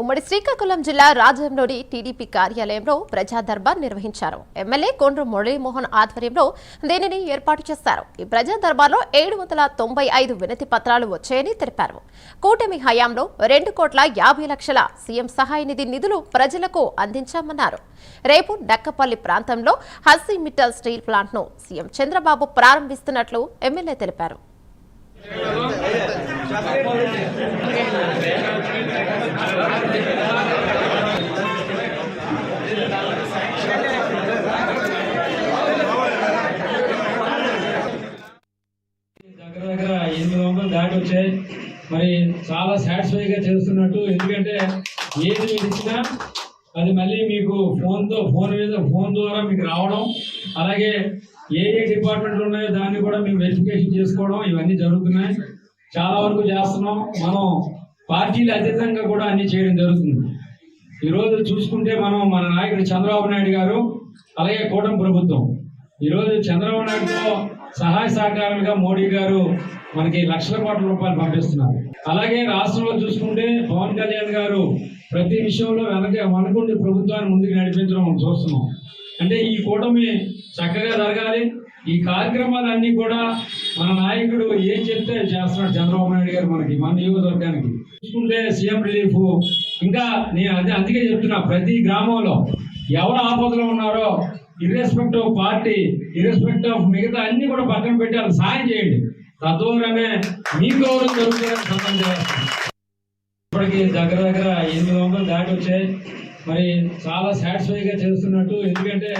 ఉమ్మడి శ్రీకాకుళం జిల్లా రాజంలోని టీడీపీ కార్యాలయంలో ప్రజా దర్బార్ నిర్వహించారు. ఎమ్మెల్యే కొండ్రు మురళీమోహన్ ఆధ్వర్యంలో దీనిని ఏర్పాటు చేశారు. ఈ ప్రజా దర్బార్లో 795 వినతి పత్రాలు వచ్చాయని తెలిపారు. కూటమి హయాంలో 2,50,00,000 సీఎం సహాయ నిధి నిధులు ప్రజలకు అందించామన్నారు. రేపు డక్కపల్లి ప్రాంతంలో హస్సీ మిట్టల్ స్టీల్ ప్లాంట్ను సీఎం చంద్రబాబు ప్రారంభిస్తున్నట్లు ఎమ్మెల్యే తెలిపారు. దగ్గర 800 దాటి వచ్చాయి. మరి చాలా సాటిస్ఫైగా చేస్తున్నట్టు, ఎందుకంటే ఏది మీరు ఇచ్చినా అది మళ్ళీ మీకు ఫోన్ ద్వారా మీకు రావడం, అలాగే ఏ డిపార్ట్మెంట్లు ఉన్నాయో దాన్ని కూడా మేము వెరిఫికేషన్ చేసుకోవడం, ఇవన్నీ జరుగుతున్నాయి. చాలా వరకు చేస్తున్నాం. మనం పార్టీలు అతీతంగా కూడా అన్ని చేయడం జరుగుతుంది. ఈరోజు చూసుకుంటే మన నాయకుడు చంద్రబాబు నాయుడు గారు, అలాగే కూటమి ప్రభుత్వం ఈరోజు చంద్రబాబు నాయుడుతో సహాయ సహకారాలుగా మోడీ గారు మనకి లక్షల కోట్ల రూపాయలు పంపిస్తున్నారు. అలాగే రాష్ట్రంలో చూసుకుంటే పవన్ కళ్యాణ్ గారు ప్రతి విషయంలో వెనకుండి ప్రభుత్వాన్ని ముందుకు నడిపించడం మనం చూస్తున్నాం. అంటే ఈ కూటమి చక్కగా జరగాలి. ఈ కార్యక్రమాలన్నీ కూడా మన నాయకుడు ఏం చెప్తే చేస్తున్నాడు చంద్రబాబు నాయుడు గారు మన నియోజకవర్గానికి. చూసుకుంటే సీఎం రిలీఫ్, ఇంకా నేను అందుకే చెప్తున్నా, ప్రతి గ్రామంలో ఎవరు ఆపదలో ఉన్నారో ఇర్రెస్పెక్ట్ ఆఫ్ పార్టీ, ఇర్రెస్పెక్ట్ ఆఫ్ మిగతా అన్ని కూడా పక్కన పెట్టి వాళ్ళు సాయం చేయండి. తద్వారానే మీ గౌరవం జరుగుతుందని సంతం చేస్తాం. ఇప్పటికి దగ్గర 800 దాటి వచ్చాయి. మరి చాలా సాటిస్ఫైగా చేస్తున్నట్టు, ఎందుకంటే